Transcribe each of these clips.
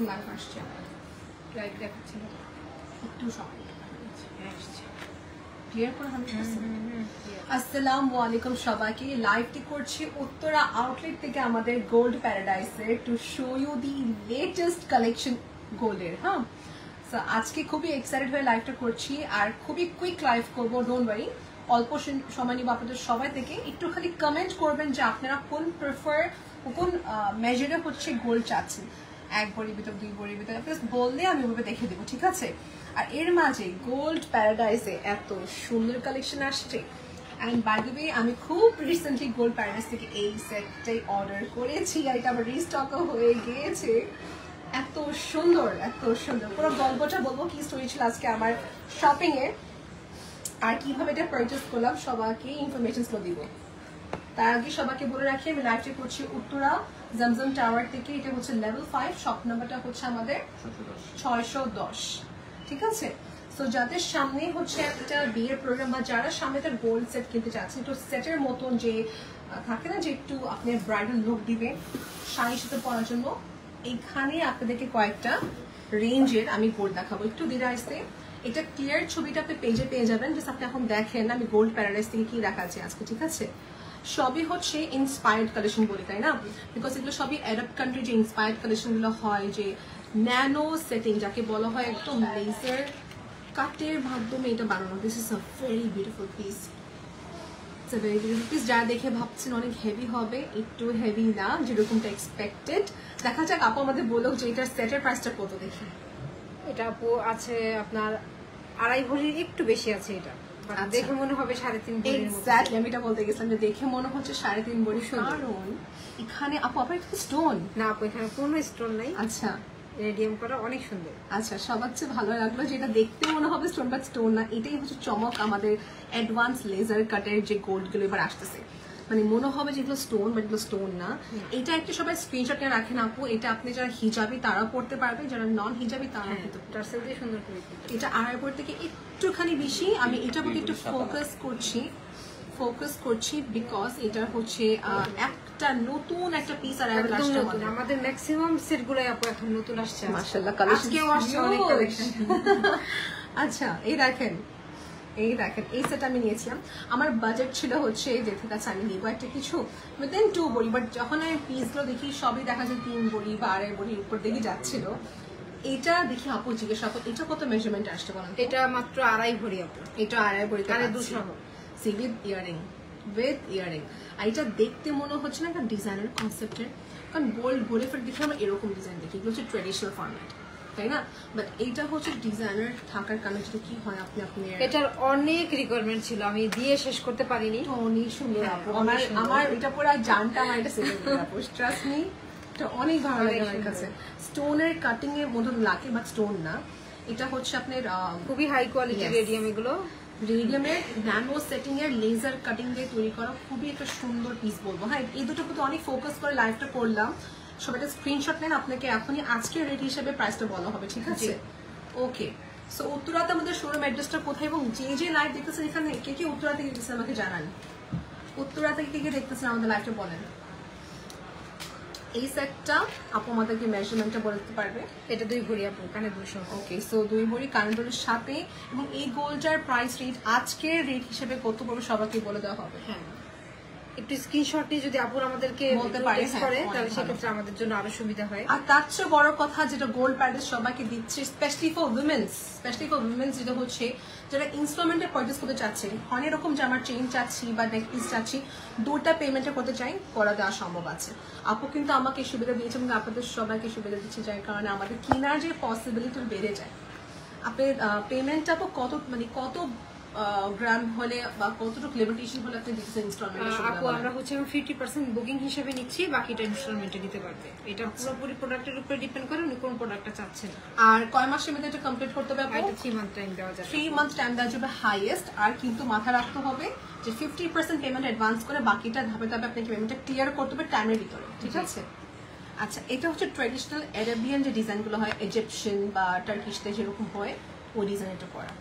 কখন লাইভ আসছে আমার লাইভ দেখাচ্ছি না একটু সময় আসছে ক্লিয়ার করে আমি আসসালামু আলাইকুম সবাইকে লাইভটি করছি উত্তরা আউটলেট থেকে আমাদের গোল্ড প্যারাডাইসে to show you the latest collection গোল্ডের। হ্যাঁ, সো আজকে খুবই এক্সাইটেড হয়ে লাইভটা করছি আর খুবই কুইক লাইভ করবো, ডোন্ট ওয়ারি। অল্প সময় নিব আপনাদের সবাই থেকে। একটু খালি কমেন্ট করবেন যে আপনারা কোন প্রেফার কোন মেজারে হচ্ছে গোল্ড চাচ্ছেন, 1 ভরির ভিতর 2 ভরির ভিতর বললে আমি ওভাবে দেখে দেবো, ঠিক আছে? আর এর মাঝে গোল্ড প্যারাডাইসে এত সুন্দর কালেকশন আসছে। অ্যান্ড বাই দ্য ওয়ে আমি খুব রিসেন্টলি গোল্ড প্যারাডাইস থেকে এই সেটটাই অর্ডার করেছি আর এটা আমার রিস্টকও হয়ে গিয়েছে। এত সুন্দর পুরো গল্পটা বলবো, কি স্টোরি ছিল আজকে আমার শপিং এ আর কিভাবে এটা পারচেস করলাম, সবাইকে ইনফরমেশনস দিব। তার আগে সবাইকে বলে রাখি আমি লাইভটা করছি উত্তরা জমজম টাওয়ার থেকে। এটা হচ্ছে লেভেল 5, শপ নাম্বারটা হচ্ছে আমাদের 610, ঠিক আছে? সো যাদের সামনে হচ্ছে একটা বিয়ের প্রোগ্রাম বা যারা সামনে তার গোল্ড সেট কিনতে চাচ্ছেন, একটু সেটের মতন যে থাকে না যে একটু আপনি ব্রাইডাল লুক দিবে শাড়ির সাথে পরার জন্য, এইখানে আপনাদেরকে কয়েকটা রেঞ্জের আমি গোল্ড দেখাবো। একটু ধীরে আসতে, এটা ক্লিয়ার ছবিটা আপনি পেজে পেয়ে যাবেন। জাস্ট আপনি এখন দেখেন আমি গোল্ড প্যারাডাইস থেকে কি দেখাচ্ছি আজকে, ঠিক আছে? সবই হচ্ছে ইন্সপায়ার্ড কালেকশন বলি, তাই না? বিকজ এগুলো সবই আরব কান্ট্রি যে ইন্সপায়ার্ড কালেকশনগুলো হয়, যে ন্যানো সেটিং যাকে বলা হয়, একদম লেজার কাটের মাধ্যমে এটা বানানো। This is a very beautiful piece, it's a very beautiful piece. যারা দেখে ভাবছেন অনেক হেভি হবে, একটু হেভি না, যেরকমটা এক্সপেক্টেড। দেখা যাক আপু আমাদের বলো যে এটার সেটের প্রাইসটা কত দেখি। এটা আপু আছে আপনার 2.5 ভরির একটু বেশি আছে। এটা দেখে মনে হবে 3.5 ভরির মতো। এক্স্যাক্টলি, আমি এটা বলতে গেছিলাম যে দেখে মনে হচ্ছে 3.5 ভরি। কারণ এখানে আপু আপনার স্টোন না, আপু এখানে কোনো স্টোন নাই। আচ্ছা, রেডিয়াম করা অনেক সুন্দর। আচ্ছা, সবার চেয়ে ভালো লাগলো যে এটা দেখতে মনে হবে স্টোন, বাট স্টোন না। এটাই হচ্ছে চমক আমাদের অ্যাডভান্স লেজার কাটের যে গোল্ড গুলো এবার আসতেছে। মানে মনে হবে যেগুলো স্টোন, বাট এগুলো স্টোন না। এটা একটা সবাই স্ক্রিনশট নিয়ে রাখেন আপু। এটা আপনি যারা হিজাবি তারাও পড়তে পারবে, যারা নন হিজাবি তারাও পড়তে পারবে। টার্সেল দিয়ে সুন্দর করে এটা 2.5 ভরি থেকে একটুখানি বেশি। আমি এটার প্রতি একটু ফোকাস করছি বিকজ এটা হচ্ছে একটা নতুন একটা পিস আর আমাদের ম্যাক্সিমাম সেটগুলোই আপু এখন নতুন আসছে। মাশাআল্লাহ, কালেকশন আজকেও আসছে অনেক কালেকশন। আচ্ছা, এই দেখেন এই সেট আমি নিয়েছিলাম। আমার বাজেট ছিল হচ্ছে যে ঠিক আছে আমি নিবো একটা কিছু উইদিন 2 ভরি, বাট যখন আমি পিসগুলো দেখি সবই দেখা যায় 3 ভরি বা 2.5 ভরির উপর দেখে যাচ্ছিল। এটা দেখি আপু জিজ্ঞেস আপু এটা কত মেজারমেন্ট আসছে বলেন? এটা মাত্র 2.5 ভরি আপু। এটা 2.5 ভরি, তাহলে 200 উইথ ইয়ারিং আর এটা দেখতে মনে হচ্ছে না একটা ডিজাইনার কনসেপ্টের। কারণ গোল্ড ফের দেখে আমরা এরকম ডিজাইন দেখি, এগুলো হচ্ছে ট্রেডিশনাল ফরম্যাট, তাই না? বাট এইটা হচ্ছে ডিজাইনার থাকার কারণে যেটা কি হয় আপনি এটার অনেক রিকোয়ারমেন্ট ছিল, আমি দিয়ে শেষ করতে পারিনি। অনেক সুন্দর আপু, আমার এটা পুরো জানটা আমার এটা সেল করে আপু, ট্রাস্ট মি, এটা অনেক ভালো লাগে আমার কাছে। স্টোনের কাটিং এর মতন লাগে, বাট স্টোন না। এটা হচ্ছে আপনার খুবই হাই কোয়ালিটি রেডিয়াম, এগুলো রেডিয়ামের ন্যানো সেটিং এর লেজার কাটিং দিয়ে তৈরি করা খুবই একটা সুন্দর পিস বলবো। হ্যাঁ, এই দুটো কিন্তু অনেক ফোকাস করে লাইভটা করলাম। সবাই একটা স্ক্রিনশট নেন, আপনাকে এখনই আজকের রেট হিসেবে প্রাইসটা বলা হবে, ঠিক আছে? ওকে, সো উত্তরাতে আমাদের শোরুম অ্যাড্রেসটা কোথায় এবং যে লাইভ দেখতেছেন এখানে কে কে উত্তরা থেকে দেখতেছেন আমাকে জানান। উত্তরা থেকে কে কে দেখতেছেন আমাদের লাইভটা বলেন। এই সেটটা আপু আমাদেরকে মেজারমেন্টটা বলে দিতে পারবে? এটা 2 ভরি আপু, কানে 200। ওকে, সো 2 ভরি কানেরটার সাথে। এবং এই গোল্ডটার প্রাইস রেট আজকের রেট হিসেবে কত পড়বে সবাইকে বলে দেওয়া হবে। হ্যাঁ, একটু স্ক্রিনশট নিয়ে যদি আপুর আমাদেরকে বলতে পারে তাহলে সেক্ষেত্রে আমাদের জন্য আরো সুবিধা হয়। আর তার চেয়ে বড় কথা যেটা গোল্ড প্যারাডাইস সবাইকে দিচ্ছে স্পেশালি ফর উইমেন্স, যেটা হচ্ছে যারা ইনস্টলমেন্টে পারচেস করতে চাচ্ছে, অনেক রকম যে আমার চেইন চাচ্ছি বা নেক পিস চাচ্ছি, 2টা পেমেন্টে করতে চাই, করা দেওয়া সম্ভব আছে। আপু কিন্তু আমাকে সুবিধা দিয়েছে এবং আপনাদের সবাইকে সুবিধা দিচ্ছে, যার কারণে আমাদের কেনার যে পসিবিলিটি বেড়ে যায়। আপনার পেমেন্টটা তো কত গ্রাম হলে বা কতটুকু লিমিটেশন হলে আপনি দিচ্ছেন ইনস্টলমেন্ট? আপু আমরা হচ্ছে 50% বুকিং হিসেবে নিচ্ছি, বাকিটা ইনস্টলমেন্টে দিতে পারবে। এটা পুরোপুরি প্রোডাক্টের উপরে ডিপেন্ড করে উনি কোন প্রোডাক্টটা চাচ্ছেন। আর কয় মাসের মধ্যে এটা কমপ্লিট করতে হবে? এটা 3 মান্থ টাইম দেওয়া যাবে। 3 মান্থ টাইম দেওয়া যাবে হাইয়েস্ট। আর কিন্তু মাথা রাখতে হবে যে 50% পেমেন্ট অ্যাডভান্স করে বাকিটা ধাপে ধাপে আপনাকে পেমেন্টটা ক্লিয়ার করতে হবে টাইমের ভিতরে, ঠিক আছে? আচ্ছা, এটা হচ্ছে ট্রেডিশনাল আরবিয়ান যে ডিজাইনগুলো হয়, ইজিপশিয়ান বা টার্কিশতে যেরকম হয় ওই ডিজাইনটা করা।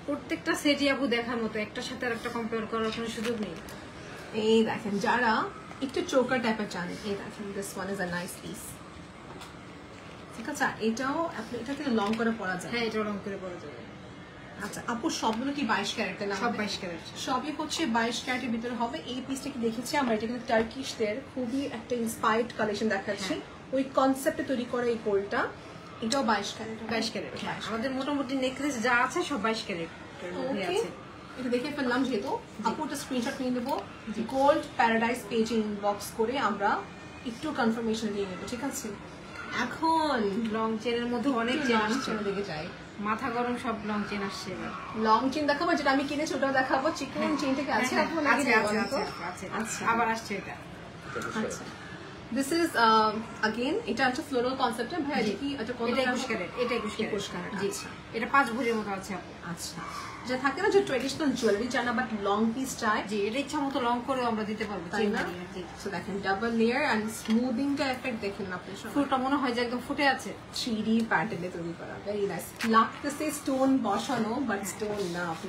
প্রত্যেকটা সেটই আপু দেখার মতো, একটার সাথে আরেকটা কম্পেয়ার করার কোনো সুযোগ নেই। এই দেখেন যারা একটু চোকার টাইপের চান, এই দেখেন this one is a nice piece. ঠিক আছে, এটাও এটা কিন্তু লং করে পরা যায়। হ্যাঁ, এটা লং করে পরা যাবে। আচ্ছা আপু, সবগুলো কি 22 ক্যারেটের না? সব 22 ক্যারেট, সবই হচ্ছে 22 ক্যারেটের ভিতরে হবে। এই পিসটা কি দেখেছি আমরা, এটা কিন্তু টার্কিশদের খুবই একটা ইন্সপায়ার্ড কালেকশন দেখাচ্ছি। ওই কনসেপ্টে তৈরি করা এই গোলটা, এটাও 22 ক্যারেট। 22 ক্যারেট, আমাদের মোটামুটি নেকলেস যা আছে সব 22 ক্যারেট আছে। এটা দেখে ফেললাম যেহেতু, আপু একটা স্ক্রিনশট নিয়ে নেবো, গোল্ড প্যারাডাইস পেজে ইনবক্স করে আমরা একটু কনফার্মেশন নিয়ে নেবো, ঠিক আছে? এখন লং চেনের মধ্যে অনেক চেন আসছে, দিকে যাই, মাথা গরম সব লং চেন আসছে। লং চেন দেখাবো, যেটা আমি কিনেছি ওটাও দেখাবো। চিকন চেন থেকে আছে আপু নাকি? আচ্ছা, আবার আসছে এটা। আচ্ছা, দিস ইজ अगेन এটা একটা ফ্লোরাল কনসেপ্টে। ভাই এটা কি এটা কত? এটা 21 ক্যারেট, এটা 21 ক্যারেট। জি, এটা 5 ভরির মতো আছে আপু। আচ্ছা, যে থাকে না যে ট্রেডিশনাল জুয়েলারি চায় না বাট লং পিস চায়, জি, এটা ইচ্ছা মতো লং করেও আমরা দিতে পারবো, তাই না? সো দেখেন ডাবল লেয়ার এন্ড স্মুথিং টা এফেক্ট দেখেন আপনি, ফুলটা মনে হয় যে একদম ফুটে আছে। 3D প্যাটার্নে তৈরি করা, ভেরি নাইস। লাগতেছে স্টোন বসানো বাট স্টোন না আপু,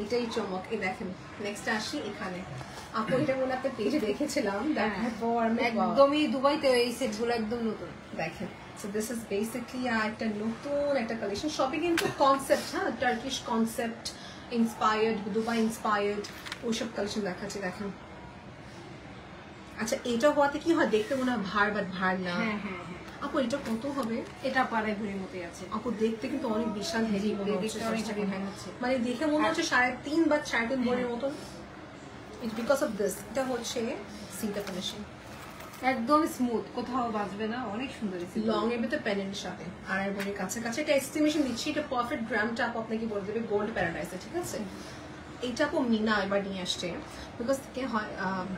এটাই চমক। এই দেখেন নেক্সট আসি এখানে। আপু এটা মনে আপনি পেজে দেখেছিলাম, দেখার পর একদমই দুবাইতে এই সেটগুলো একদম নতুন। দেখেন, সো দিস ইজ বেসিক্যালি একটা নতুন একটা কালেকশন। সবই কিন্তু কনসেপ্ট, হ্যাঁ, Turkish concept inspired, Dubai inspired ওইসব কালেকশন দেখাচ্ছি। দেখেন, আচ্ছা এটা হওয়াতে কি হয়, দেখতে মনে হয় ভার বাট ভার না। হ্যাঁ হ্যাঁ, আপু এটা কত হবে? এটা 2.5 ভরির মতোই আছে আপু দেখতে কিন্তু অনেক বিশাল হেভি মনে হচ্ছে, মানে দেখে মনে হচ্ছে 3.5 বা 3.5 ভরির মতন। ইটস বিকজ অফ দিস, এটা হচ্ছে সিটা ফিনিশিং, একদম স্মুথ, কোথাও বাজবে না, অনেক সুন্দর। লং এর ভিতরে পেন্ডেন্টের সাথে 2.5 ভরির কাছাকাছি। এটা এস্টিমেশন দিচ্ছি, এটা পারফেক্ট গ্রামটা আপু আপনাকে বলে দেবে গোল্ড প্যারাডাইসে, ঠিক আছে? এইটা আপু মিনা এবার নিয়ে আসছে, বিকজ কে হয়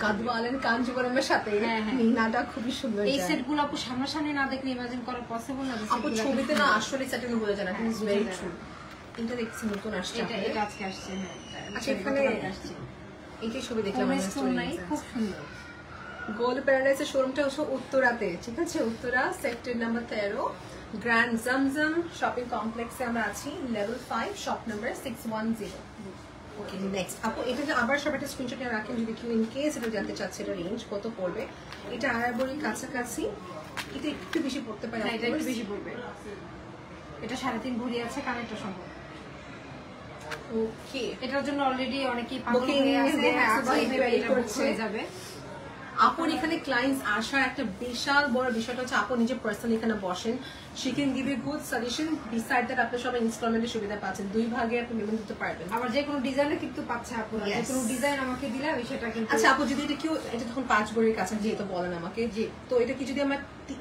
গাদওয়াল এন্ড কাঞ্জিবরমের সাথে মিনাটা খুবই সুন্দর। এই সেটগুলো আপু সামনাসামনি না দেখলে ইমাজিন করা পসিবল না। আপু ছবিতে না আসলে সেটাকে বোঝা যায় না, ইটস ভেরি ট্রু। এটা দেখছি নতুন আসছে, এটা আজকে আসছে। আচ্ছা এখানে এইটাই ছবি দেখলাম, খুব সুন্দর। গোল্ড প্যারাডাইসের শোরুমটা হচ্ছে উত্তরাতে, ঠিক আছে? উত্তরা সেক্টর নাম্বার 13, গ্র্যান্ড জমজম শপিং কমপ্লেক্সে আমরা আছি, লেভেল 5, শপ নাম্বার 610। ওকে, নেক্সট আপু এটা আবার সব একটা স্ক্রিনশট নিয়ে রাখেন, যদি কেউ ইন কেস এটা জানতে চাচ্ছে এটা রেঞ্জ কত পড়বে। এটা 2.5 ভরির কাছাকাছি, এটা একটু বেশি পড়তে পারে। এটা একটু বেশি পড়বে, এটা 3.5 ভরি আছে, কানেরটা সম্ভব। ওকে, এটার জন্য অলরেডি অনেকেই পাগল হয়ে আছে, এটা হয়ে যাবে। আপুর এখানে ক্লায়েন্টস আসার একটা বিশাল বড় বিষয়টা হচ্ছে আপু নিজে পার্সোনালি এখানে বসেন, she can give you good suggestion. Beside that আপনি সব ইনস্টলমেন্টের সুবিধা পাচ্ছেন, 2 ভাগে আপনি পেমেন্ট দিতে পারবেন। আবার যে কোনো ডিজাইনে কিন্তু পাচ্ছে আপু, যে কোনো ডিজাইন আমাকে দিলে আমি সেটা কিন্তু। আচ্ছা আপু, যদি এটা কেউ, এটা তখন 5 ভরির কাছে যেহেতু বলেন আমাকে, তো এটা কি যদি আমরা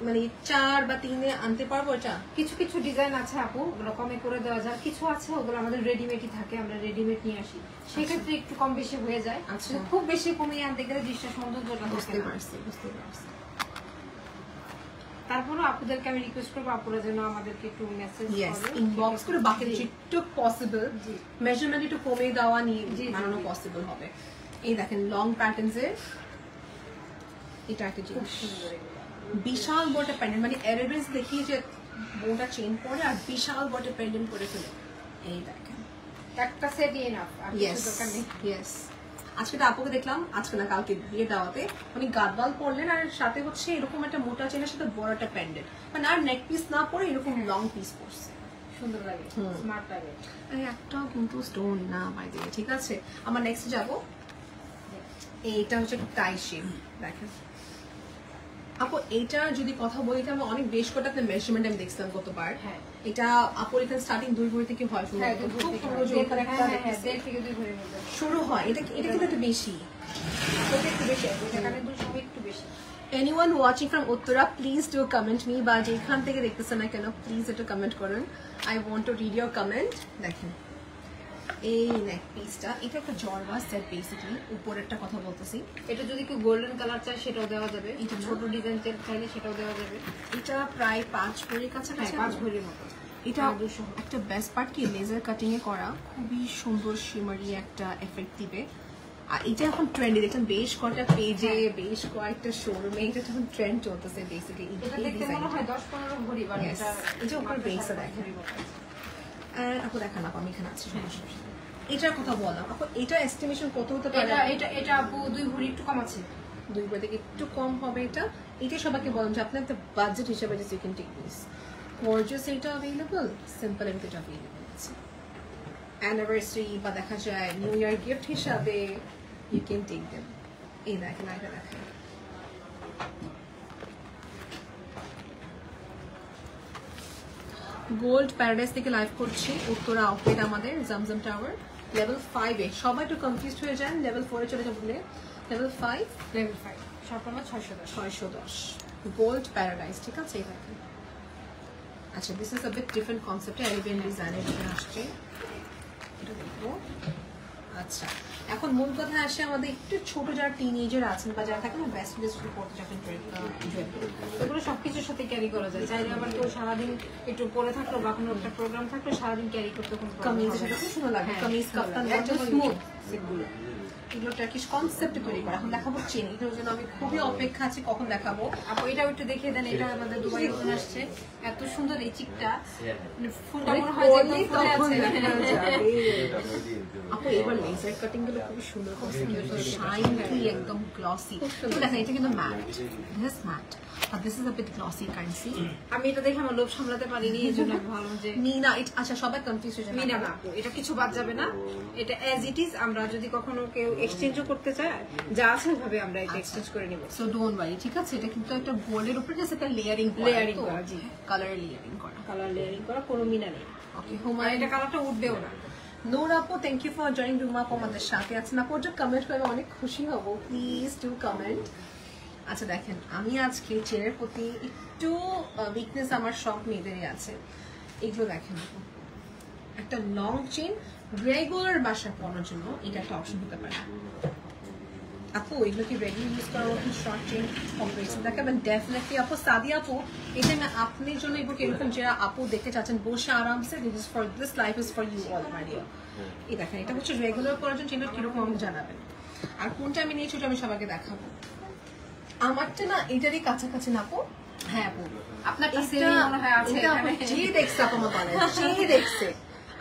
মানে 4 বা 3 এ আনতে পারবো? এটা কিছু কিছু ডিজাইন আছে আপু, ওগুলো কমে করে দেওয়া যায়, কিছু আছে ওগুলো আমাদের রেডিমেডই থাকে, আমরা রেডিমেড নিয়ে আসি, সেক্ষেত্রে একটু কম বেশি হয়ে যায়। আচ্ছা, খুব বেশি কমিয়ে আনতে গেলে জিনিসটা সৌন্দর্যটা বুঝতে পারছি। তারপরে আপুদেরকে আমি রিকোয়েস্ট করবো, আপুরা যেন আমাদেরকে একটু মেসেজ ইনবক্স করে বাকি যেটুকু পসিবল মেজারমেন্ট একটু কমিয়ে দেওয়া নিয়ে বানানো পসিবল হবে। এই দেখেন লং প্যাটার্নস এর এটা একটা জিনিস, বিশাল বড় পেন্ডেন্ট, মানে এরেবেন্স দেখিয়ে যে বোটা চেন পরে আর বিশাল বড় পেন্ডেন্ট করে ফেলে। এই দেখেন একটা সেট এনাফ, আর কিছু দরকার নেই। ইয়েস, আজকে তো আপুকে দেখলাম, আজকে না কালকে বিয়ে দাওয়াতে উনি গাদওয়াল পরলেন আর সাথে হচ্ছে এরকম একটা মোটা চেনের সাথে বড় একটা প্যান্ডেন্ট, মানে আর নেক পিস না পরে এরকম লং পিস পরছে, সুন্দর লাগে, স্মার্ট লাগে। একটাও কিন্তু স্টোন না বাই দিয়ে, ঠিক আছে? আমরা নেক্সট যাব, এইটা হচ্ছে টাই শেপ। দেখেন আপু এইটা যদি কথা বলি, এটা আমরা অনেক বেশ কটা মেজারমেন্ট আমি দেখছিলাম গতবার। এটা আপুর এখানে স্টার্টিং 2 ভরি থেকে হয়, শুরু হয়। এটা কিন্তু একটু বেশি, Anyone watching from Uttara, please do comment me, বা যেখান থেকে দেখতেছেন না কেন প্লিজ একটু কমেন্ট করুন, I want to read your comment. দেখেন এই নেক পিসটা, এটা একটা জর্বা সেট বেসিক্যালি, উপর একটা কথা বলতেছি। এটা যদি কেউ গোল্ডেন কালার চায় সেটাও দেওয়া যাবে, এটা ছোট ডিজাইন চাইলে সেটাও দেওয়া যাবে। এটা প্রায় 5 ভরির কাছাকাছি, 5 ভরির মতো। এটা একটা বেস্ট পার্ট কি লেজার কাটিং এ করা, খুবই সুন্দর শিমারি একটা এফেক্ট দিবে। আর এটা এখন ট্রেন্ডে, দেখলাম বেশ কয়েকটা পেজে, বেশ কয়েকটা শোরুমে এটা এখন ট্রেন্ড চলতেছে বেসিক্যালি। এটা দেখতে মনে হয় 10-15 ভরি, বাট এটা উপর বেসটা দেখেন। আর আপু দেখান আপু, আমি এখানে আছি, সমস্যা এটার কথা বললাম আপু, এটা এস্টিমেশন কত হতে পারে? এটা আপু 2 ভরি একটু কম আছে, 2 উপর থেকে একটু কম হবে এটা। এটা সবাইকে বলেন যে আপনার একটা বাজেট হিসেবে যে সেকেন্ড টেক দিস। গর্জিয়াস এটা অ্যাভেলেবল, সিম্পল এটা অ্যাভেলেবল আছে। অ্যানিভার্সারি বা দেখা যায় নিউ ইয়ার গিফট হিসাবে ইউ ক্যান টেক দেম। এই দেখেন এটা দেখেন, গোল্ড প্যারাডাইস থেকে লাইভ করছি, উত্তরা আউটলেট আমাদের জমজম টাওয়ার লেভেল 5 এ। সবাই একটু কনফিউজ হয়ে যান, লেভেল 4 এ চলে যাবো বলে লেভেল 5 সম্পূর্ণ 610 গোল্ড প্যারাডাইস, ঠিক আছে? এই দেখেন। আচ্ছা, this is a bit different কনসেপ্টে এলিভেন ডিজাইনের ভিতরে আসছে, এটা দেখবো। আচ্ছা, এখন মূল কথা আসে আমাদের একটু ছোট যারা টিনেজার আছেন বা যারা থাকেন বেস্ট বেস্ট পড়তে যাবেন, এগুলো সবকিছুর সাথে ক্যারি করা যায়। চাইলে আবার কেউ সারাদিন একটু পরে থাকলো বা কোনো একটা প্রোগ্রাম থাকলো সারাদিন ক্যারি করতে কোনো কামিজের সাথে খুব সুন্দর লাগে। কামিজ কাফতান একদম স্মুথ সেগুলো। এগুলো টার্কিশ কনসেপ্টে তৈরি করা। এখন দেখাবো চেন, এটার জন্য আমি খুবই অপেক্ষা আছি কখন দেখাবো। আপু এটাও একটু দেখিয়ে দেন। এটা আমাদের দুবাই থেকে আসছে, এত সুন্দর এই চিকটা, ফুলটা মনে হয় যে একদম ফুলে আছে। আপু এবার লেজার কাটিং গুলো খুব সুন্দর করছে, কিন্তু শাইনি একদম গ্লসি। দেখেন এটা কিন্তু ম্যাট, দিস ম্যাট আর this is a bit glossy kindly. আমি এটা দেখে আমার লোভ সামলাতে পারিনি, এই জন্য আমি ভাবলাম যে মিনা। আচ্ছা, সবাই কনফিউজ হয়ে যাবে। মিনা না আপু, এটা কিছু বাদ যাবে না, এটা অ্যাজ ইট ইজ। আমরা যদি কখনো কেউ এক্সচেঞ্জও করতে চায়, যা আছে ওইভাবে আমরা এটা এক্সচেঞ্জ করে নিব। সো ডোন্ট ওয়ারি, ঠিক আছে? এটা কিন্তু একটা গোল্ডের উপরে জাস্ট একটা লেয়ারিং করা, জি, কালার লেয়ারিং করা, কালার লেয়ারিং করা, কোনো মিনা নেই। ওকে, আর এটা কালারটা উঠবেও না। নূর আপু, thank you for joining. Ruma আপু আমাদের সাথে আছেন। আপু যে কমেন্ট করবে অনেক খুশি হব, প্লিজ ডু কমেন্ট। আচ্ছা দেখেন, আমি আজকে চেনের প্রতি একটু উইকনেস আমার সব মেয়েদেরই আছে। এগুলো দেখেন আপু, একটা লং চেন রেগুলার বাসায় পরার জন্য এটা একটা অপশন হতে পারে। আপু এগুলো কি রেগুলার ইউজ করার মতন শর্ট চেন কম্পারিজন দেখাবেন? ডেফিনেটলি আপু। সাদিয়া আপু, এটা আমি আপনার জন্য এগুলো এরকম যারা আপু দেখতে চাচ্ছেন বসে আরামসে, this is for this life is for you all my dear. এই দেখেন, এটা হচ্ছে রেগুলার করার জন্য চেনটা কিরকম আমাকে জানাবেন। আর কোনটা আমি নিয়েছি ওটা আমি সবাইকে দেখাবো। আমারটা না এটারই কাছাকাছি না আপু। হ্যাঁ আপু, আপনার মনে হয় আছে এখানে। যে দেখছে আপু আমার বলে, যে দেখছে।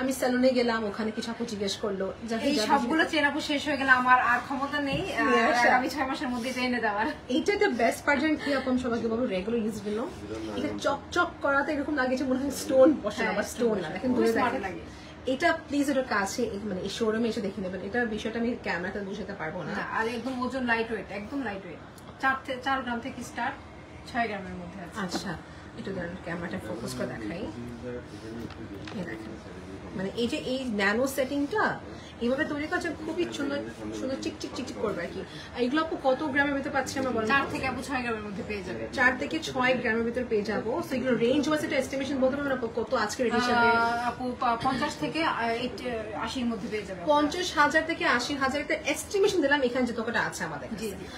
আমি সেলুনে গেলাম, ওখানে কিছু আপু জিজ্ঞেস করলো, এই সবগুলো চেন আপু শেষ হয়ে গেলে আমার আর ক্ষমতা নেই আমি 6 মাসের মধ্যে এনে দেওয়ার। এইটা একটা বেস্ট পার্ট জানেন কি আপু? আমি সবাইকে বলবো রেগুলার ইউজ জন্য এটা চকচক করাতে এরকম লাগে যে মনে হয় স্টোন বসে না, বা স্টোন না। দেখেন দূরে লাগে এটা, প্লিজ এটা কাছে মানে এই শোরুমে এসে দেখে নেবেন। এটার বিষয়টা আমি ক্যামেরাতে বুঝাতে পারবো না। আর একদম ওজন লাইট ওয়েট, একদম লাইট ওয়েট। 4 গ্রাম থেকে স্টার্ট, 6 গ্রামের মধ্যে আছে। আচ্ছা, একটু ধরেন ক্যামেরাটা ফোকাস করে দেখাই। দেখেন মানে এই যে এই ন্যানো সেটিংটা এইভাবে তৈরি করছে, খুবই সুন্দর সুন্দর চিকচিক চিকচিক করবে আর কি। এগুলো আপু কত গ্রামের ভিতরে পাচ্ছি আমরা বলেন? 4 থেকে আপু 6 গ্রামের মধ্যে পেয়ে যাবে। 4 থেকে 6 গ্রামের ভিতরে পেয়ে যাবো। সো এগুলো রেঞ্জ ওয়াইজ এটা এস্টিমেশন বলতে পারবেন আপু কত আজকের এডিশনে? আপু 50 থেকে 80 এর মধ্যে পেয়ে যাবে। 50,000 থেকে 80,000 একটা এস্টিমেশন দিলাম এখানে যে তোকাটা আছে আমাদের।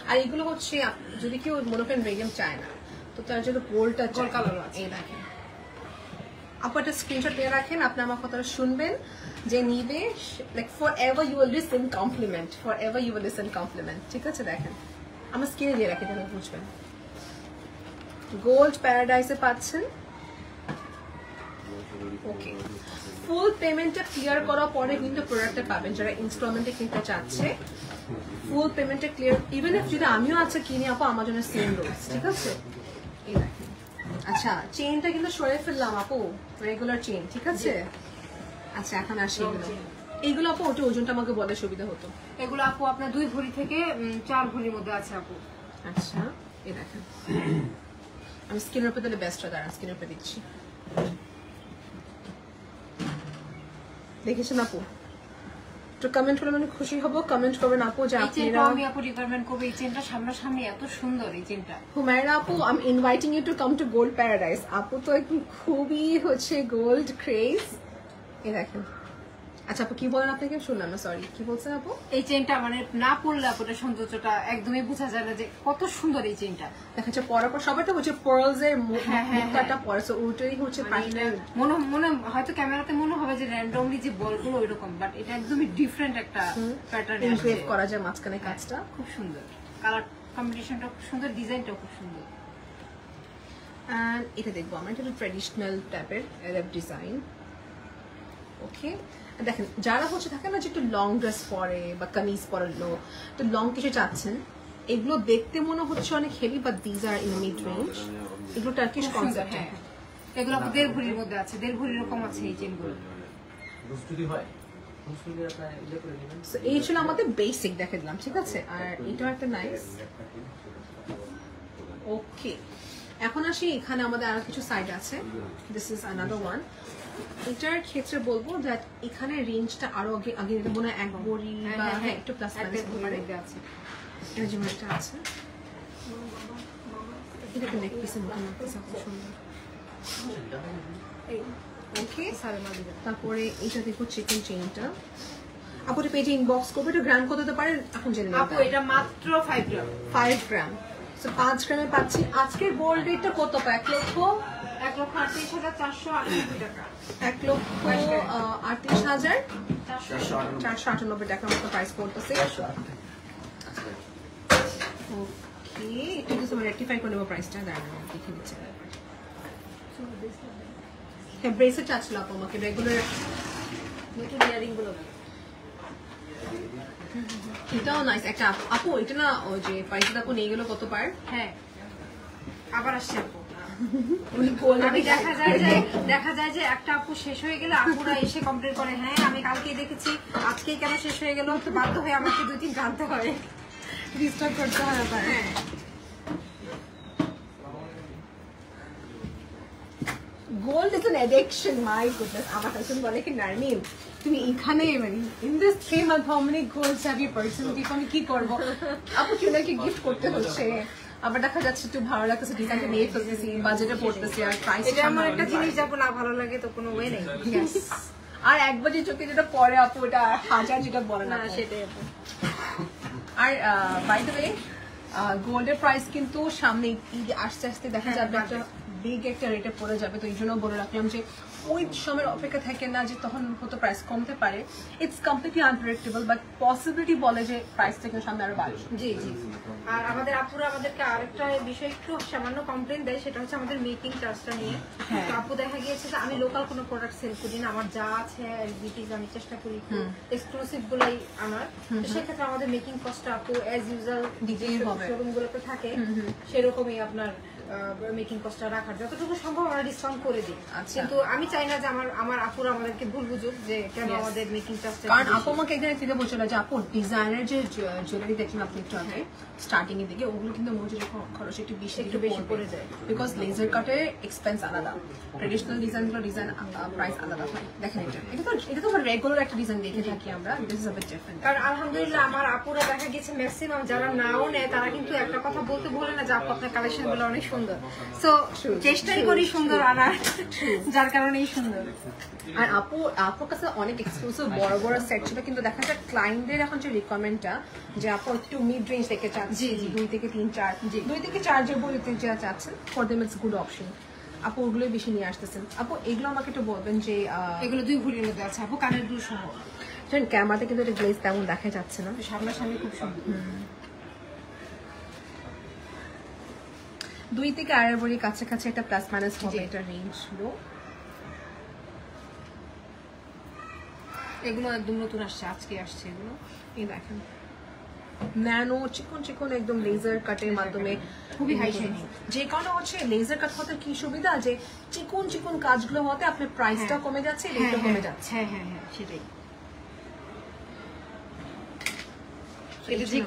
আর এগুলো হচ্ছে যদি কেউ মনে করেন রেডিয়াম চায় না, তো তার জন্য গোল্ডটা গোল্ড কালার আছে। এই দেখেন আপু, একটা স্ক্রিনশট দিয়ে রাখেন, আপনি আমার কথাটা শুনবেন। যে নিবে like forever you will listen compliment, forever you will listen compliment, ঠিক আছে? দেখেন আমার স্ক্রিনে দিয়ে রাখি, যেন বুঝবেন। গোল্ড প্যারাডাইসে পাচ্ছেন। ওকে, ফুল পেমেন্টটা ক্লিয়ার করার পরে কিন্তু প্রোডাক্টটা পাবেন। যারা ইনস্টলমেন্টে কিনতে চাচ্ছে ফুল পেমেন্টটা ক্লিয়ার, ইভেন ইফ যদি আমিও আছে কিনি আপু আমার জন্য সেম রুলস, ঠিক আছে? এই দেখেন। আচ্ছা, চেইনটা কিন্তু সরে ফেললাম আপু, রেগুলার চেইন, ঠিক আছে? আচ্ছা, এখন আসি এইগুলো আপু ওটা ওজনটা আমাকে বলে সুবিধা হতো। এগুলো আপু আপনার 2 ভরি থেকে 4 ভরির মধ্যে আছে আপু। আচ্ছা, এই দেখেন আমি স্কিনের উপরে তাহলে বেস্টটা দাঁড়ান, স্কিনের উপরে দিচ্ছি। দেখেছেন আপু? তো কমেন্ট করলে মানে খুশি হব। কমেন্ট করবেন আপু যে আপনারা, আমি আপু রিকমেন্ড করব এই চেনটা। সামনাসামনি এত সুন্দর এই চেনটা। হুমায়রা আপু, I am inviting you to come to Gold Paradise. আপু তো একদম খুবই হচ্ছে গোল্ড ক্রেজ। এই দেখেন। আচ্ছা আপু কি বলেন? আপনাকে শুনলাম না, সরি, কি বলছেন আপু? এই চেনটা মানে না পড়লে আপুটা সৌন্দর্যটা একদমই বোঝা যায় না যে কত সুন্দর এই চেনটা। দেখা যাচ্ছে পরার পর সবাই তো হচ্ছে পার্লস এর মুক্তাটা পরে, সো ওটাই হচ্ছে মনে হয়তো ক্যামেরাতে মনে হবে যে র্যান্ডমলি যে বলগুলো ওইরকম, বাট এটা একদমই ডিফারেন্ট একটা প্যাটার্ন এনগ্রেভ করা যায় মাঝখানে কাজটা। খুব সুন্দর, কালার কম্বিনেশনটা খুব সুন্দর, ডিজাইনটাও খুব সুন্দর। এন্ড এটা দেখবো আমরা, এটা ট্র্যাডিশনাল টাইপের আরব ডিজাইন। ওকে, দেখেন যারা হচ্ছে থাকে না যে একটু লং ড্রেস পরে বা কামিজ পরালো, তো লং কিছু চাচ্ছেন, এগুলো দেখতে মনে হচ্ছে অনেক heavy, but these are in mid range. এগুলো টার্কিশ কনসেপ্ট। হ্যাঁ, এগুলো 1.5 ভরির মধ্যে আছে, 1.5 ভরির এরকম আছে এই চেনগুলো। So, এই ছিল আমাদের বেসিক দেখে দিলাম, ঠিক আছে। আর এটা একটা নাইস। ওকে, এখন আসি এখানে আমাদের আরো কিছু সাইড আছে। This is another one. এটার ক্ষেত্রে বলবো দ্যাট এখানে রেঞ্জটা আরো আগে আগে মনে হয় 1 ভরি বা একটু প্লাস মাইনাস হতে পারে। আছে এটা যেমন একটা আছে, এটা একটা নেক পিসের মতো লাগতেছে, খুব সুন্দর। ওকে, তারপরে এটা দেখো চিকেন চেইনটা। আপু এটা পেজে ইনবক্স করবে, এটা গ্রাম কত হতে পারে এখন জেনে নিন। আপু এটা মাত্র 5 গ্রাম। 5 গ্রাম। সো 5 গ্রামে পাচ্ছি। আজকের গোল্ড রেটটা কত? 1,38,498 টাকা। 1,38,498 টাকার মতো প্রাইস পড়তেছে। ওকে, একটু কিছু রেক্টিফাই করে নেব প্রাইসটা, দাঁড়ান দেখে নিচ্ছি। হ্যাঁ, ব্রেসলেট চাচ্ছিল আপু আমাকে রেগুলার। এটাও নাইস একটা আপু। এটা না ওই যে পাইসা আপু নিয়ে গেল কত পার? হ্যাঁ, আবার আসছে আপু। উনি বললেন আমি দেখা যায় যে একটা আপু শেষ হয়ে গেলে আপুরা এসে কমপ্লেন করে, হ্যাঁ আমি কালকেই দেখেছি, আজকেই কেন শেষ হয়ে গেল? তো বাধ্য হয়ে আমাকে 2-3 জানতে হয়, রিস্টক করতে হয় আবার। হ্যাঁ, gold is an addiction. My goodness, আমার হাজবেন্ড বলে কি নারমিন তুমি এখানে মানে in this 3 month how many golds have you personally, আমি কি করব? আপু চুনাকে গিফট করতে হচ্ছে, আবার দেখা যাচ্ছে একটু ভালো লাগতেছে, ডিজাইনটা নিয়ে ফেলতেছি, বাজেটে পড়তেছি, আর প্রাইস এটা আমার একটা জিনিস যাবো না ভালো লাগে তো কোনো ওয়ে নেই। আর একবার যে চোখে যেটা পরে আপু ওটা হাজার যেটা বলে না, সেটাই আপু। আর বাই দ্য ওয়ে গোল্ডের প্রাইস কিন্তু সামনে ঈদ আস্তে আস্তে দেখা যাবে একটা বিগ একটা রেটে পড়ে যাবে। তো এই জন্য বলে রাখলাম যে ওই সময়ের অপেক্ষা থাকে না যে তখন হয়তো প্রাইস কমতে পারে। It's completely unpredictable, but possibility বলে যে প্রাইসটা কিন্তু সামনে আরো বাড়বে। জি জি। আর আমাদের আপুরা আমাদেরকে আরেকটা বিষয় একটু সামান্য কমপ্লেন দেয়, সেটা হচ্ছে আমাদের মেকিং চার্জটা নিয়ে। তো আপু দেখা গিয়েছে যে আমি লোকাল কোনো প্রোডাক্ট সেল করি না, আমার যা আছে এলবিটিজ আমি চেষ্টা করি এক্সক্লুসিভ গুলাই আনার। তো সেক্ষেত্রে আমাদের মেকিং কস্টটা আপু অ্যাজ ইউজুয়াল শোরুম গুলোতে থাকে সেরকমই আপনার মেকিং কস্টটা রাখার যতটুকু সম্ভব আমরা ডিসকাউন্ট করে দিই। কিন্তু আমি চাই না যে আমার আপুরা আমাদেরকে ভুল বুঝুক যে কেন আমাদের মেকিং চার্জটা। কারণ আপু আমাকে এখানে থেকে বলছিল যে আপু ডিজাইনার যে জুয়েলারি দেখছেন আপনি একটু আগে স্টার্টিং এর দিকে, ওগুলো কিন্তু মজুরি খরচ একটু বেশি পড়ে যায়, বিকজ লেজার কাটের এক্সপেন্স আলাদা, ট্রেডিশনাল ডিজাইনগুলো ডিজাইন প্রাইস আলাদা হয়। দেখেন এটা তো রেগুলার একটা ডিজাইন দেখে থাকি আমরা, this is a bit different. কারণ আলহামদুলিল্লাহ আমার আপুরা দেখা গেছে ম্যাক্সিমাম যারা নাও নেয় তারা কিন্তু একটা কথা বলতে ভুলে না যে আপু আপনার কালেকশন গুলো অনেক সুন্দর। সো চেষ্টাই করি সুন্দর আনার, যার কারণে এই সুন্দর। আর আপুর কাছে অনেক এক্সক্লুসিভ বড় বড় সেট ছিল, কিন্তু দেখা যায় ক্লায়েন্টদের এখন যে রিকোয়ারমেন্টটা যে আপু একটু মিড রেঞ্জ থেকে চাচ্ছি, 2 থেকে 3, 4, 2 থেকে 4 যে বইতে যা চাচ্ছেন, for them it's good option. আপু ওগুলোই বেশি নিয়ে আসতেছেন। আপু এগুলো আমাকে একটু বলবেন যে এগুলো 2 ভরির মধ্যে আছে আপু, কানের দুল সহ। ক্যামেরাতে কিন্তু এটা গ্লেজ তেমন দেখা যাচ্ছে না, সামনাসামনি খুব সুন্দর। 2 থেকে 8 ভরির কাছাকাছি একটা প্লাস মাইনাস হবে এটা রেঞ্জ লো। এগুলো একদম নতুন আসছে, আজকে আসছে এগুলো। এই দেখেন ন্যানো চিকন চিকন একদম লেজার কাটের মাধ্যমে, খুবই হাইজেনিক। যে কারণে হচ্ছে লেজার কাট হতে কি সুবিধা যে চিকন চিকন কাজগুলো হতে আপনার প্রাইসটা কমে যাচ্ছে, রেটও কমে যাচ্ছে। হ্যাঁ হ্যাঁ হ্যাঁ, সেটাই। এটা যে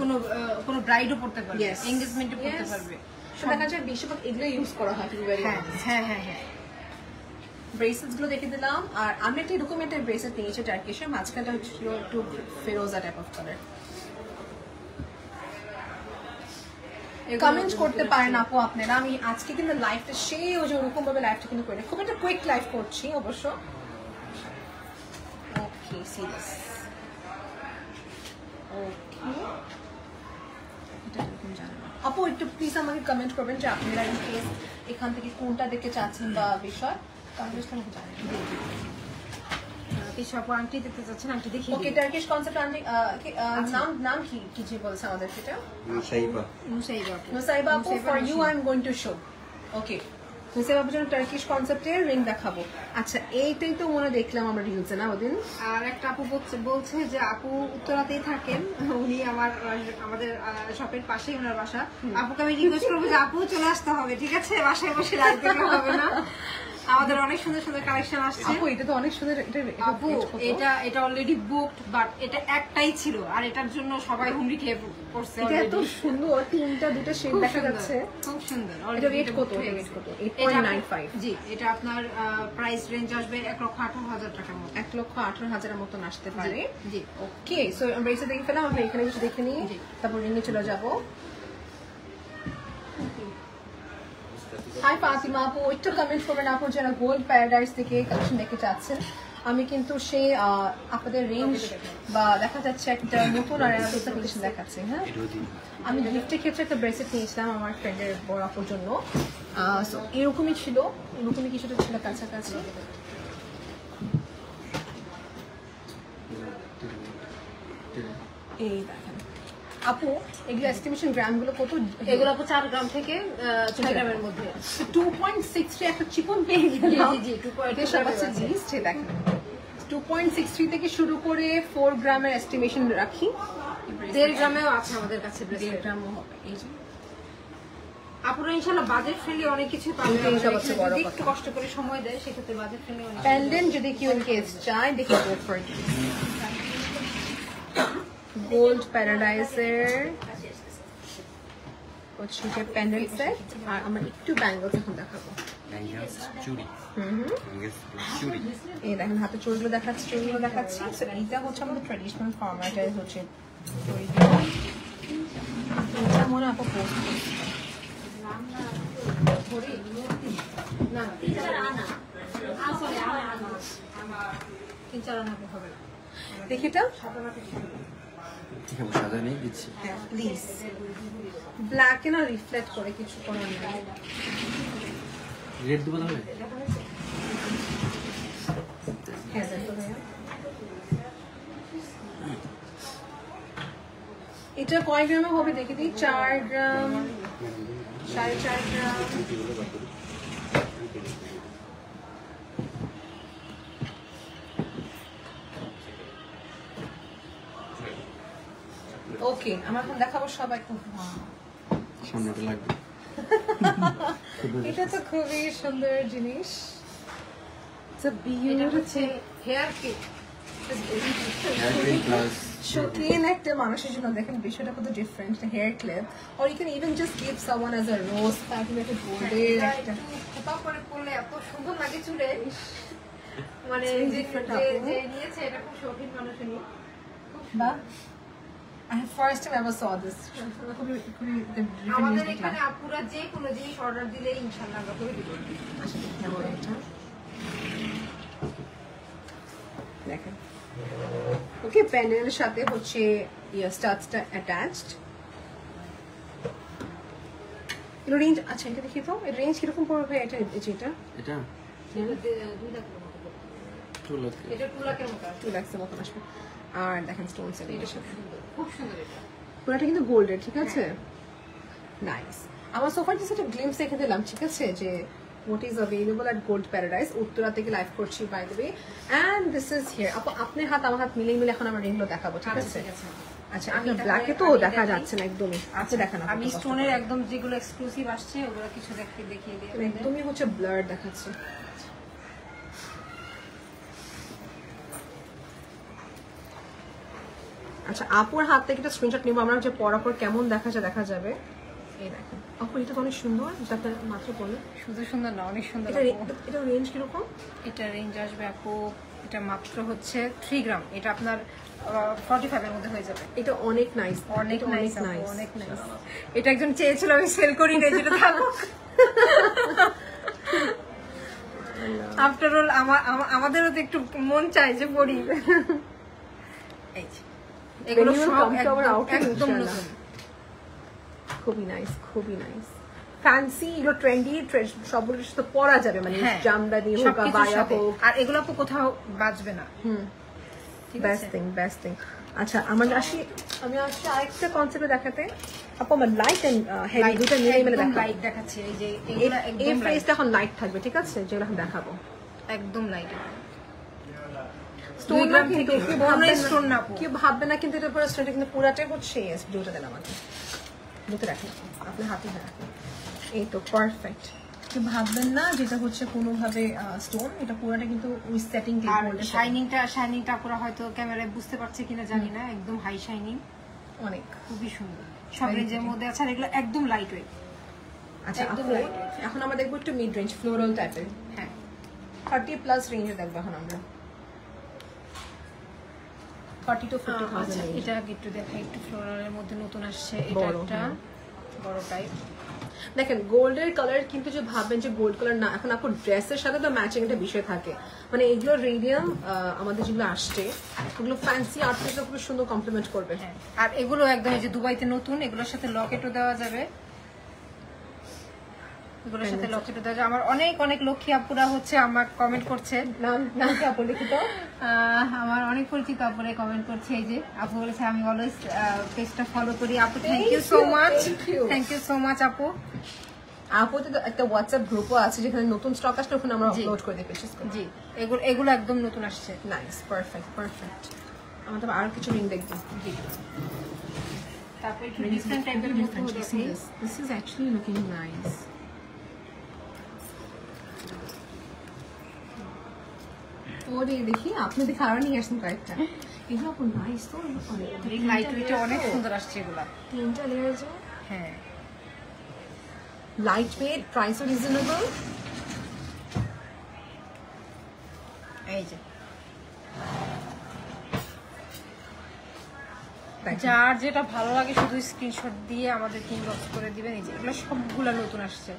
কোনো ব্রাইডও পড়তে পারবে, এনগেজমেন্টও পড়তে পারবে। দেখা যায় বেশিরভাগ এগুলো ইউজ করা হয়। হ্যাঁ হ্যাঁ হ্যাঁ। ব্রেসলেটস গুলো দেখে দিলাম। আর আমি একটা ডকুমেন্টের ব্রেসলেট নিয়েছি টার্কিশের, মাঝখানটা হচ্ছিল একটু ফেরোজা টাইপ অফ কালার। কমেন্ট করতে পারেন আপু আপনারা। আমি আজকে কিন্তু লাইফটা সেই ওই যে ওরকম ভাবে লাইফটা কিন্তু করি, খুব একটা কুইক লাইফ করছি অবশ্য। ওকে সিরিয়াস ওকে, এটা এরকম জানেন আপু একটু প্লিজ আমাকে কমেন্ট করবেন যে আপনারা ইন কেস এখান থেকে কোনটা দেখতে চাচ্ছেন বা বিষয় কমেন্ট আমাকে জানাবেন। কিছু আপু আংটি দেখতে চাচ্ছেন, আংটি দেখি। ওকে টার্কিশ কনসেপ্ট আংটি নাম কি যে বলছে আমাদের সেটা নুসাইবা। নুসাইবা আপু, for you I am going to show. Okay মিসের জন্য টার্কিশ কনসেপ্টের রিং দেখাবো। আচ্ছা এইটাই তো মনে দেখলাম আমরা রিলসে না ওদিন। আর একটা আপু বলছে যে আপু উত্তরাতেই থাকেন, উনি আমাদের শপের পাশেই ওনার বাসা। আপুকে আমি রিকোয়েস্ট করবো যে আপু চলে আসতে হবে, ঠিক আছে? বাসায় বসে লাইভ দেখলে হবে না। আমাদের অনেক সুন্দর সুন্দর কালেকশন আসছে। আপু এটা তো অনেক সুন্দর। আপু এটা অলরেডি বুকড, বাট এটা একটাই ছিল আর এটার জন্য সবাই হুমড়ি খেয়ে পড়ছে। এটা এত সুন্দর, তিনটা দুটো শেড দেখা যাচ্ছে, খুব সুন্দর। এটা রেট কত? 8.95। জি, এটা আপনার প্রাইস রেঞ্জ আসবে 1,18,000 টাকার মতো। 1,18,000 এর মতন আসতে পারে। জি, ওকে। সো আমরা এসে দেখে ফেলাম, আমরা এখানে কিছু দেখে নিই, তারপর রিংয়ে চলে যাবো। হাই ফাতিমা আপু, একটু কমেন্ট করবেন আপু যারা গোল্ড প্যারাডাইস থেকে কালেকশন দেখতে চাচ্ছেন। আমি কিন্তু সেই আপনাদের রেঞ্জ বা দেখা যাচ্ছে একটা নতুন আর একটা কালেকশন দেখাচ্ছি। হ্যাঁ, আমি গিফটের ক্ষেত্রে একটা ব্রেসলেট নিয়েছিলাম আমার ফ্রেন্ডের বড় আপুর জন্য। সো এরকমই ছিল, এরকমই কিছুটা ছিল কাছাকাছি। এই দেখেন আপু, এগুলো এস্টিমেশন গ্রামগুলো কত? এগুলো আপু 4 গ্রাম থেকে 6 গ্রামের মধ্যে। 2.63 একটা চিকন পেয়ে গেলাম। জি, 2.63 দেখেন, 2.63 থেকে শুরু করে 4 গ্রামের এস্টিমেশন রাখি। 1.5 গ্রামেও আছে আমাদের কাছে। 1.5 গ্রামও হবে। এই যে আপুরা ইনশাআল্লাহ বাজেট ফ্রেন্ডলি অনেক কিছু পাবেন। এই সবচেয়ে বড় যদি কথা। একটু কষ্ট করে সময় দেয় সেক্ষেত্রে বাজেট ফ্রেন্ডলি অনেক। পেন্ডেন্ট যদি কেউ কেস চায় দেখে গো ফর ইট। গোল্ড প্যারাডাইসের হচ্ছে যে পেন্ডেন্ট সেট, আর আমরা একটু ব্যাঙ্গলস এখন দেখাবো। এই দেখেন হাতে চুড়িগুলো দেখাচ্ছি, চুড়িগুলো দেখাচ্ছি। এইটা হচ্ছে আমাদের ট্রেডিশনাল ফর্ম্যাট, হচ্ছে এটা মনে আপু পোস্ট দেখি এটা সাদা নেই দিচ্ছি। হ্যাঁ প্লিজ, ব্ল্যাকে না রিফ্লেক্ট করে কিছু করার নেই। রেড দেবো তাহলে? হ্যাঁ দেখো ভাইয়া, এটা কয় গ্রামে হবে দেখে দিই। 4 গ্রাম, 4.5 গ্রাম। ওকে, আমরা এখন দেখাবো সবাই। সামনেটা লাগবে। এটা তো খুবই সুন্দর জিনিস। Hair kit. শৌখিন একটা মানুষের জন্য দেখেন বিষয়টা কত different. Hair clip, or you can even just give someone as a rose pattern একটা গোল্ডের একটা খোপা করে পরলে এত সুন্দর লাগে চুলে। মানে যে নিয়েছে এটা খুব শৌখিন মানুষই। বা I first time ever saw this. আমাদের এখানে আপুরা যে কোনো জিনিস অর্ডার দিলে ইনশাআল্লাহ আমরা করে দিব। দেখেন ওকে, প্যানেলের সাথে হচ্ছে স্টাডসটা অ্যাটাচড। এর রেঞ্জ, আচ্ছা এটা দেখি তো, এর রেঞ্জ কিরকম পড়বে? এটা যেটা এটা 2 লাখ মতো। 2 লাখ। এটা 2 লাখের মতো। 2 লাখের মতন আসবে। আর দেখেন স্টোন সেট, এটা খুব সুন্দর। এটা পুরোটা কিন্তু গোল্ডের, ঠিক আছে? নাইস। আমার সোফার জাস্ট একটা গ্লিম্পস দেখে দিলাম, ঠিক আছে, যে what is available at Gold Paradise। Uttara থেকে লাইভ করছি by the way, and this is here. আপু আপনার হাত আমার হাত মিলিয়ে এখন আমরা রিংগুলো দেখাবো, ঠিক আছে? আচ্ছা, আমি ব্ল্যাকে তো দেখা যাচ্ছে না একদমই। আচ্ছা দেখান, আমি স্টোনের একদম যেগুলো এক্সক্লুসিভ আসছে ওগুলো কিছু দেখিয়ে দিই। একদমই হচ্ছে ব্লার দেখাচ্ছে। আচ্ছা, আপুর হাত থেকে একটা স্ক্রিনশট নিব আমরা, যে পরার পর কেমন দেখা যাবে। এই দেখেন আপু, এটা তো অনেক সুন্দর, যেটা আপনার মাত্র বললেন। শুধু সুন্দর না, অনেক সুন্দর। এটা রেঞ্জ কিরকম? এটা রেঞ্জ আসবে আপু, এটা মাত্র হচ্ছে 3 গ্রাম। এটা আপনার 45 এর মধ্যে হয়ে যাবে। এটা অনেক নাইস, অনেক নাইস, অনেক নাইস। এটা একজন চেয়েছিল, আমি সেল করি না, যেটা থাকুক। আফটার অল আমাদেরও তো একটু মন চায় যে পড়ি। এই এগুলো সব একদম নতুন, খুবই নাইস, খুবই নাইস। ফ্যান্সি, এগুলো ট্রেন্ডি, সবগুলোর সাথে পরা যাবে, মানে জামদানি হোক বা বায়া হোক। আর এগুলো তো কোথাও বাজবে না। Best thing, best thing. আচ্ছা আমি আসি আরেকটা কনসেপ্টে দেখাতে। আপু আমার লাইট এন্ড হেভি দুটো মিলে মিলে দেখাবো। লাইট দেখাচ্ছি এই যে এগুলা এই একদম লাইট, ফেসটা এখন লাইট থাকবে, ঠিক আছে, যেগুলো এখন দেখাবো একদম লাইট। স্টোন না কিন্তু স্টোন না কি ভাববে না, কিন্তু এটা পুরো স্টোনটা কিন্তু পুরাটাই হচ্ছে এস দুটো দেন আমাকে দুটো রাখেন আপনি হাতে রাখেন। এই তো পারফেক্ট। কি ভাববেন না যেটা হচ্ছে কোনোভাবে স্টোন, এটা পুরোটা কিন্তু উই সেটিং দিয়ে আর করলে শাইনিংটা পুরো হয়তো ক্যামেরায় বুঝতে পারছে কিনা জানি না, একদম হাই শাইনিং, অনেক খুবই সুন্দর, সব রেঞ্জের মধ্যে আছে। আর এগুলো একদম লাইট ওয়েট। আচ্ছা একদম আপু lightweight। এখন আমরা দেখবো একটু মিড রেঞ্জ ফ্লোরাল টাইপের। হ্যাঁ 30+ রেঞ্জে দেখবো এখন আমরা 30 to 50,000 আচ্ছা range। এটা একটু দেখাই, একটু ফ্লোরালের মধ্যে নতুন আসছে, এটা বড়, একটা হ্যাঁ। বড় টাইপ। দেখেন গোল্ডের কালার কিন্তু যে ভাববেন যে গোল্ড কালার না, এখন আপনার ড্রেসের সাথে তো ম্যাচিং একটা বিষয় থাকে, মানে এগুলো রেডিয়াম আমাদের যেগুলো আসছে ওগুলো ফ্যান্সি আর্টিস্টরা খুব সুন্দর কমপ্লিমেন্ট করবে। হ্যাঁ আর এগুলো একদম এই যে দুবাইতে নতুন, এগুলোর সাথে লকেটও দেওয়া যাবে, এগুলোর সাথে লকেটও দেওয়া যাবে। আমার অনেক অনেক লক্ষ্মী আপুরা হচ্ছে আমার কমেন্ট করছে, নাম কি আপু লিখিত? আমার অনেক পরিচিত আপুরে কমেন্ট করছে, এই যে আপু বলেছে আমি অলওয়েজ পেজটা ফলো করি। আপু thank you so much, thank you so much আপু। আপুতে তো একটা হোয়াটসঅ্যাপ গ্রুপও আছে যেখানে নতুন স্টক আসলে ওখানে আমরা আপলোড করে দিই পেজেস করে। জি এগুলো একদম নতুন আসছে। Nice, perfect perfect. আমরা তো আরো কিছু রিং দেখবো। জি তারপর একটু ডিফারেন্ট টাইপের মধ্যে দেখি। This is actually looking nice. ওরে দেখি আপনি দেখে আরো নিয়ে আসছেন কয়েকটা। এগুলো আপু নাইস তো, লাইট ওয়েটে অনেক সুন্দর আসছে এগুলা। তিনটা লেয়ার যে হ্যাঁ লাইট ওয়েট, প্রাইসও রিজনেবল। এই যে যার যেটা ভালো লাগে শুধু স্ক্রিনশট দিয়ে আমাদের ইনবক্স করে দিবেন। এই যে এগুলো সবগুলা নতুন আসছে।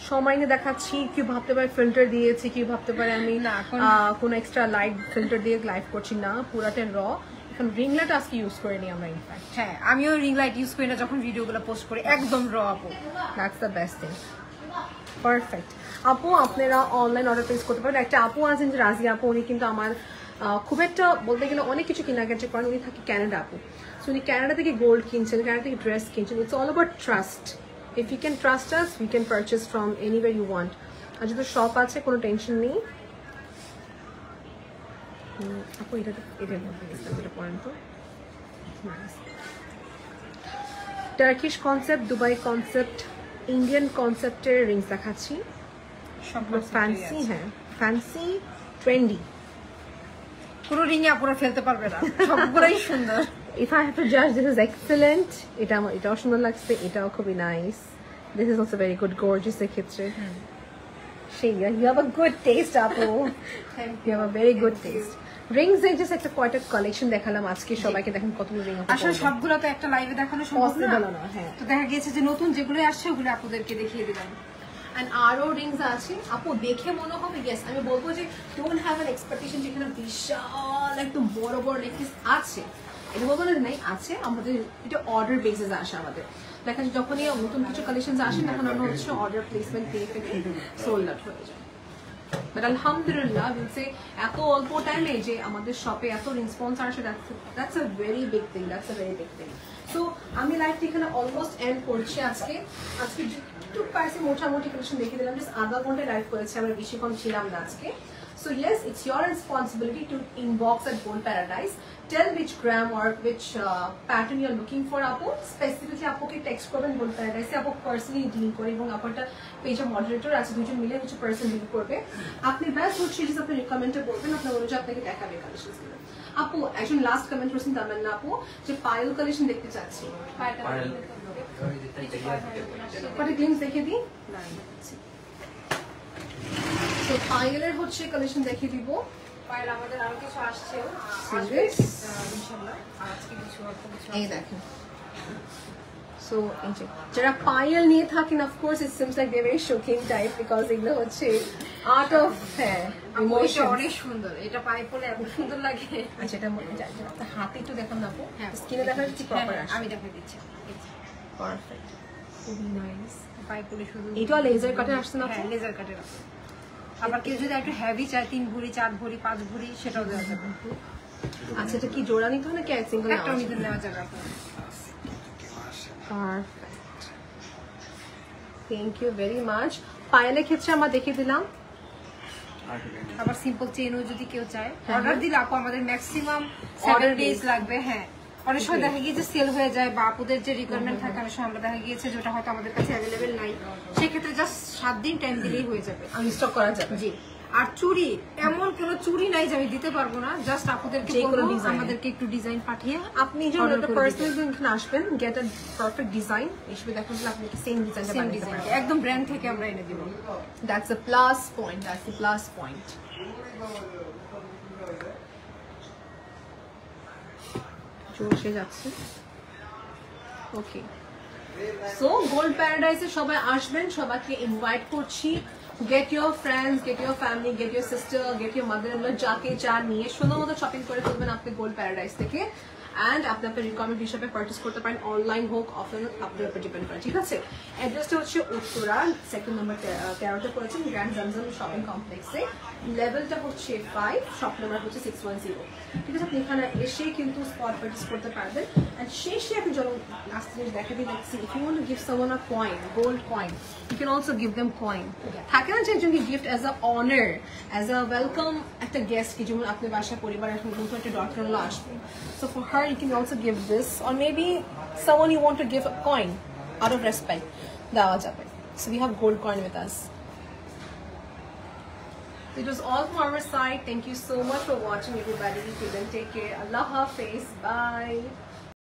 সময় নিয়ে দেখাচ্ছি, কি ভাবতে পারে ফিল্টার দিয়েছি, কি ভাবতে পারে আমি না, এখন কোনো এক্সট্রা লাইট ফিল্টার দিয়ে লাইভ করছি না, পুরাটা র। এখন রিং লাইট আজকে ইউজ করে নি আমরা ইনফ্যাক্ট। হ্যাঁ আমিও রিং লাইট ইউজ করি না যখন ভিডিওগুলো পোস্ট করি, একদম র আপু। That's the best thing, perfect. আপু আপনারা অনলাইন অর্ডার প্লেস করতে পারেন। একটা আপু আছেন যে রাজি আপু, উনি কিন্তু আমার খুব একটা বলতে গেলে অনেক কিছু কেনাকাটা করেন। উনি থাকে ক্যানাডা আপু, সো উনি ক্যানাডা থেকে গোল্ড কিনছেন, ক্যানাডা থেকে ড্রেস কিনছেন। It's all about trust. If you can trust us we can purchase from anywhere you want. আর যদি শপ আছে কোনো টেনশন নেই। আপু এটার মধ্যে যেটা পড়েন তো Turkish concept, Dubai concept, Indian কনসেপ্টের রিংস দেখাচ্ছি। সবগুলো ফ্যান্সি, হ্যাঁ ফ্যান্সি ট্রেন্ডি। পুরো রিংয়ে আপুরা ফেলতে পারবে না, সবগুলোই সুন্দর। If I have to judge, this is excellent. এটাও সুন্দর লাগছে, এটাও খুবই nice. This is also very good, gorgeous এর ক্ষেত্রে। সেই you have a good taste আপু, you have a very good taste. Rings এর just একটা কয়টা কালেকশন দেখালাম আজকে সবাইকে, দেখেন কতগুলো রিং আছে। আসলে সবগুলো তো একটা লাইভে দেখানো সম্ভব Possible না, না, হ্যাঁ। তো দেখা গেছে যে নতুন যেগুলো আসছে ওগুলো আপুদেরকে দেখিয়ে দিলাম। And আরো রিংস আছে আপু, দেখে মনে হবে ইয়েস। আমি বলবো যে ডোন্ট হ্যাভ অ্যান এক্সপেকটেশন যেখানে বিশাল একদম বড় বড় নেকলেস আছে, এটা বলবো না নাই আছে। আমাদের এটা অর্ডার বেসিস আসে আমাদের। দেখেন যখনই নতুন কিছু কালেকশন আসে তখন আমরা হচ্ছে অর্ডার প্লেসমেন্ট দিয়ে ফেলে সোল্ড আউট হয়ে যায়। বাট আলহামদুলিল্লাহ বলছে এত অল্প টাইমে যে আমাদের শপে এত রেসপন্স আসে, that's a very big thing, that's a very big thing. So আমি লাইভটি এখানে অলমোস্ট এন্ড করছি আজকে একটু পারছি মোটামুটি কালেকশন দেখিয়ে দিলাম। জাস্ট আধা ঘন্টায় লাইভ করেছি, আমরা বেশিক্ষণ ছিলাম না আজকে। So yes, it's your responsibility to inbox at Gold Paradise. Tell which gram or which pattern you're looking for. Apo specifically apoke text করবেন Gold Paradise এ, আপু পার্সোনালি ডিল করে এবং আপনারটা পেজে মডারেটর আছে, দুজন মিলে হচ্ছে পার্সন ডিল করবে। আপনি ব্যাস হচ্ছে যে আপনি রিকমেন্ডে বলবেন, আপনার অনুযায়ী আপনাকে দেখাবে কালেকশনগুলো। আপু একজন লাস্ট কমেন্ট করছেন তামান্না আপু যে পায়েল কালেকশন দেখতে চাচ্ছি। কটা গ্লিমস দেখিয়ে দিই। তো পায়েলের হচ্ছে কালেকশন দেখিয়ে দিব। পায়েল আমাদের আরো কিছু আসছে ইনশাআল্লাহ, আজকে কিছু এই দেখেন। সো এই যে যারা পায়েল নিয়ে থাকেন of course it seems like they very shocking type, because এগুলো হচ্ছে আর্ট অফ ইমোশন। অনেক সুন্দর, এটা পায়ে পরলে এত সুন্দর লাগে। আচ্ছা এটা হাতে একটু দেখান না আপু, স্কিনে দেখা যাচ্ছে প্রপার আসে। আমি দেখাই দিচ্ছি, পারফেক্ট, খুবই নাইস। পায়ে পরলে শুধু এটা লেজার কাটে আসছে না? হ্যাঁ লেজার কাটের। আবার কেউ যদি একটু হেভি চায় 3 ভরি 4 ভরি 5 ভরি সেটাও দেওয়া যাবে। আচ্ছা এটা কি জোড়া নিতে হয় না কি সিঙ্গেল একটা নিতে নেওয়া যাবে আপনার। Perfect, thank you very much. পায়েলের ক্ষেত্রে আমরা দেখিয়ে দিলাম। আবার সিম্পল চেনও যদি কেউ চায় হ্যাঁ, অর্ডার হ্যাঁ। দিলে আপু আমাদের ম্যাক্সিমাম Order 7 ডেজ days। লাগবে। হ্যাঁ, অনেক সময় দেখা গিয়ে যে সেল হয়ে যায় বা আপুদের যে রিকোয়ারমেন্ট থাকে অনেক সময় আমরা দেখা গিয়েছে যেটা হয়তো আমাদের কাছে অ্যাভেলেবেল নাই, সেক্ষেত্রে জাস্ট 7 দিন টাইম দিলেই হয়ে যাবে। আনস্টক করা যাবে। জি। আর চুড়ি, এমন কোনো চুড়ি নাই যে আমি দিতে পারবো না, জাস্ট আপুদেরকে যে কোনো বলবো design। আমাদেরকে একটু ডিজাইন পাঠিয়ে আপনি যখন order একটা করে পার্সোনাল দিবেন। এখানে আসবেন, গেট আ পারফেক্ট ডিজাইন, হিসেবে দেখুন আপনি কি সেম ডিজাইনটা সেম বানাতে ডিজাইন পারবেন। একদম ব্র্যান্ড থেকে আমরা এনে দিব। That's a plus point. That's the plus point. চলে যাচ্ছে। ওকে, সো গোল্ড প্যারাডাইসে সবাই আসবেন, সবাইকে ইনভাইট করছি। Get your friends, get your family, get your sister, get your mother in law, যাকে যা নিয়ে সুন্দর মতো শপিং করে ফেলবেন আপনি গোল্ড প্যারাডাইস থেকে। অ্যান্ড আপনি আপনার রিকমেন্ড হিসাবে পারচেস করতে পারেন, অনলাইন হোক অফলাইন হোক, আপনার উপর ডিপেন্ড করে। ঠিক আছে, অ্যাড্রেসটা হচ্ছে উত্তরা, সেকেন্ড নাম্বার 13-তে পড়েছেন, গ্র্যান্ড জমজম শপিং কমপ্লেক্সে। লেভেলটা হচ্ছে 5, শপ নাম্বার হচ্ছে 610। ঠিক আছে, আপনি এখানে এসে কিন্তু স্পট পারচেস করতে পারবেন। অ্যান্ড শেষে আপনি যখন লাস্ট জিনিস দেখা দিয়ে দেখছি, if you want to give someone a coin, gold coin, you can also give them coin. থাকে না যে একজনকে gift as a honour, as a welcome একটা গেস্টকে, যেমন আপনার বাসায় পরিবারের এখন কিন্তু একটা ডক্টর আসবে, so for her you can also give this, or maybe someone you want to give a coin out of respect, দেওয়া যাবে। So we have gold coin with us. It was all from our side. Thank you so much for watching, everybody. Till then, take care. Allah Hafiz. Bye.